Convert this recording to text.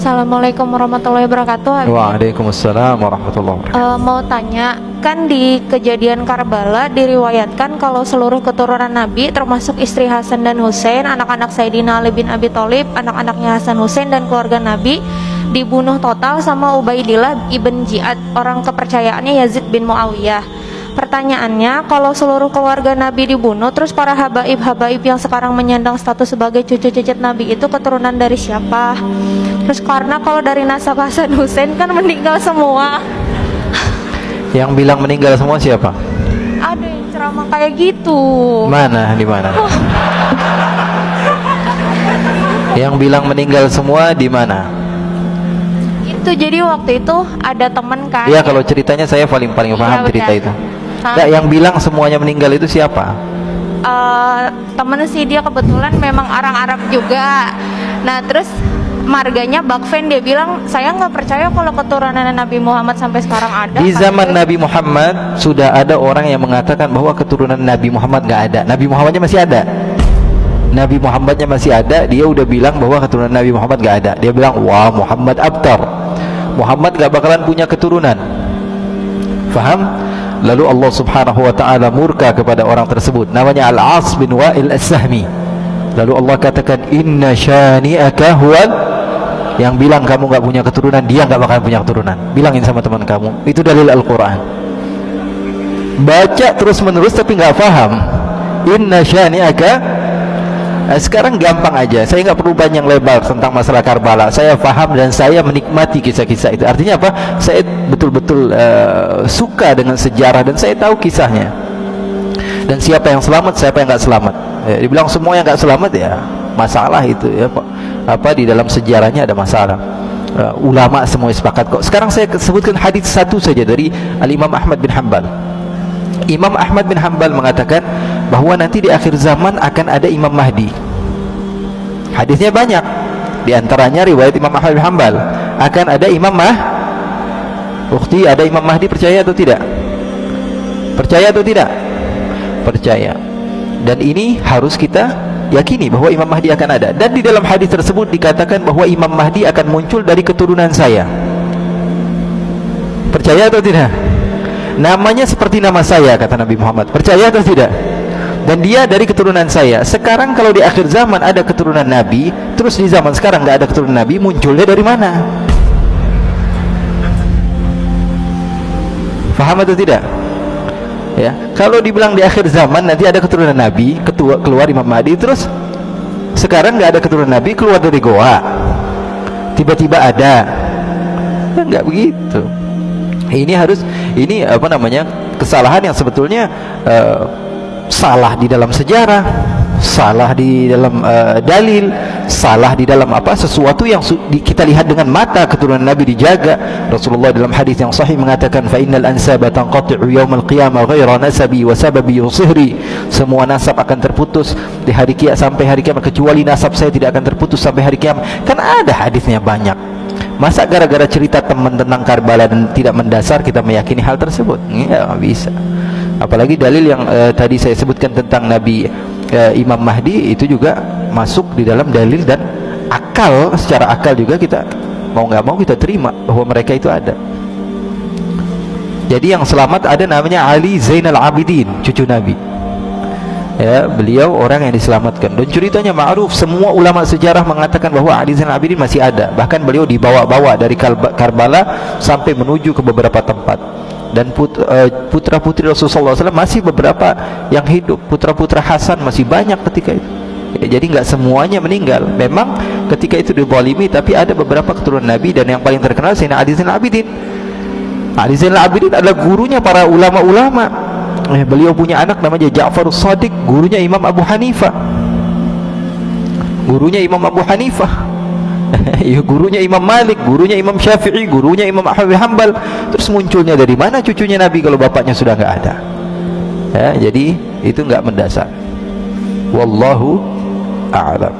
Assalamualaikum warahmatullahi wabarakatuh. Waalaikumsalam warahmatullahi wabarakatuh. Mau tanya, kan di kejadian Karbala diriwayatkan kalau seluruh keturunan Nabi termasuk istri Hasan dan Husain, anak-anak Sayyidina Ali bin Abi Thalib, anak-anaknya Hasan Husain dan keluarga Nabi dibunuh total sama Ubaidillah ibn Ziyad, orang kepercayaannya Yazid bin Muawiyah. Pertanyaannya, kalau seluruh keluarga Nabi dibunuh, terus para habaib-habaib yang sekarang menyandang status sebagai cucu cicit Nabi itu keturunan dari siapa? Terus karena kalau dari nasab Hasan Husain kan meninggal semua. Yang bilang meninggal semua siapa? Ada yang ceramah kayak gitu. Mana? Di mana? Yang bilang meninggal semua di mana? Itu jadi waktu itu ada teman kan. Iya, kalau ceritanya saya paling paham cerita itu. Enggak, yang bilang semuanya meninggal itu siapa? Temen sih, dia kebetulan memang orang Arab juga. Nah terus marganya Bakfen, dia bilang saya nggak percaya kalau keturunan Nabi Muhammad sampai sekarang ada. Di zaman Nabi Muhammad sudah ada orang yang mengatakan bahwa keturunan Nabi Muhammad nggak ada. Nabi Muhammadnya masih ada. Nabi Muhammadnya masih ada. Dia udah bilang bahwa keturunan Nabi Muhammad nggak ada. Dia bilang, wah, Muhammad abtar, Muhammad nggak bakalan punya keturunan. Faham? Lalu Allah subhanahu wa ta'ala murka kepada orang tersebut, namanya Al-As bin Wa'il As-Sahmi. Lalu Allah katakan, inna syani'aka huwal, yang bilang kamu gak punya keturunan, dia gak bakalan punya keturunan. Bilangin sama teman kamu, itu dalil Al-Quran. Baca terus menerus tapi gak paham. Inna syani'aka. Sekarang gampang aja, saya nggak perlu panjang lebar tentang masalah Karbala. Saya paham dan saya menikmati kisah-kisah itu. Artinya apa? Saya betul-betul suka dengan sejarah dan saya tahu kisahnya. Dan siapa yang selamat, siapa yang nggak selamat. Dibilang semua yang nggak selamat, ya masalah itu ya Pak. Apa di dalam sejarahnya ada masalah. Ulama semua sepakat kok. Sekarang saya sebutkan hadis satu saja dari Al-Imam Ahmad bin Hanbal. Imam Ahmad bin Hanbal mengatakan bahwa nanti di akhir zaman akan ada Imam Mahdi. Hadisnya banyak. Di antaranya riwayat Imam Ahmad bin Hanbal, akan ada Imam Ukhti, ada Imam Mahdi, percaya atau tidak? Percaya atau tidak? Percaya. Dan ini harus kita yakini bahwa Imam Mahdi akan ada. Dan di dalam hadis tersebut dikatakan bahwa Imam Mahdi akan muncul dari keturunan saya. Percaya atau tidak? Namanya seperti nama saya, kata Nabi Muhammad. Percaya atau tidak? Dan dia dari keturunan saya. Sekarang kalau di akhir zaman ada keturunan Nabi, terus di zaman sekarang nggak ada keturunan Nabi, munculnya dari mana? Paham atau tidak? Ya, kalau dibilang di akhir zaman nanti ada keturunan Nabi, keluar Imam Mahdi, terus sekarang nggak ada keturunan Nabi, keluar dari goa, tiba-tiba ada, ya, nggak begitu. Ini harus, ini apa namanya, kesalahan yang sebetulnya salah di dalam sejarah, salah di dalam dalil, salah di dalam apa, sesuatu yang kita lihat dengan mata. Keturunan Nabi dijaga. Rasulullah dalam hadis yang sahih mengatakan, fa innal ansaba tanqati'u yaumal qiyamah ghaira nasabi wa sababi yusihri. Semua nasab akan terputus di hari kiamat, sampai hari kiamat, kecuali nasab saya tidak akan terputus sampai hari kiamat. Kan ada hadisnya banyak. Masa gara-gara cerita teman tentang Karbala dan tidak mendasar kita meyakini hal tersebut? Ya, nggak bisa. Apalagi dalil yang tadi saya sebutkan tentang Nabi Imam Mahdi, itu juga masuk di dalam dalil dan akal. Secara akal juga kita mau nggak mau kita terima bahwa mereka itu ada. Jadi yang selamat ada namanya Ali Zainal Abidin, cucu Nabi. Ya, beliau orang yang diselamatkan. Dan ceritanya ma'ruf, semua ulama sejarah mengatakan bahwa Ali Zainal Abidin masih ada. Bahkan beliau dibawa-bawa dari Karbala sampai menuju ke beberapa tempat. Dan putra-putri Rasulullah SAW masih beberapa yang hidup. Putra-putra Hasan masih banyak ketika itu. Ya, jadi nggak semuanya meninggal. Memang ketika itu dizalimi, tapi ada beberapa keturunan Nabi, dan yang paling terkenal Sayyidina Ali Zainal Abidin. Ali Zainal Abidin adalah gurunya para ulama-ulama. Beliau punya anak namanya Ja'far As-Sadiq, gurunya Imam Abu Hanifah. Gurunya Imam Abu Hanifah. Gurunya Imam Malik, gurunya Imam Syafi'i, gurunya Imam Ahmad bin Hanbal. Terus munculnya dari mana cucunya Nabi kalau bapaknya sudah nggak ada? Ya, jadi itu nggak mendasar. Wallahu a'lam.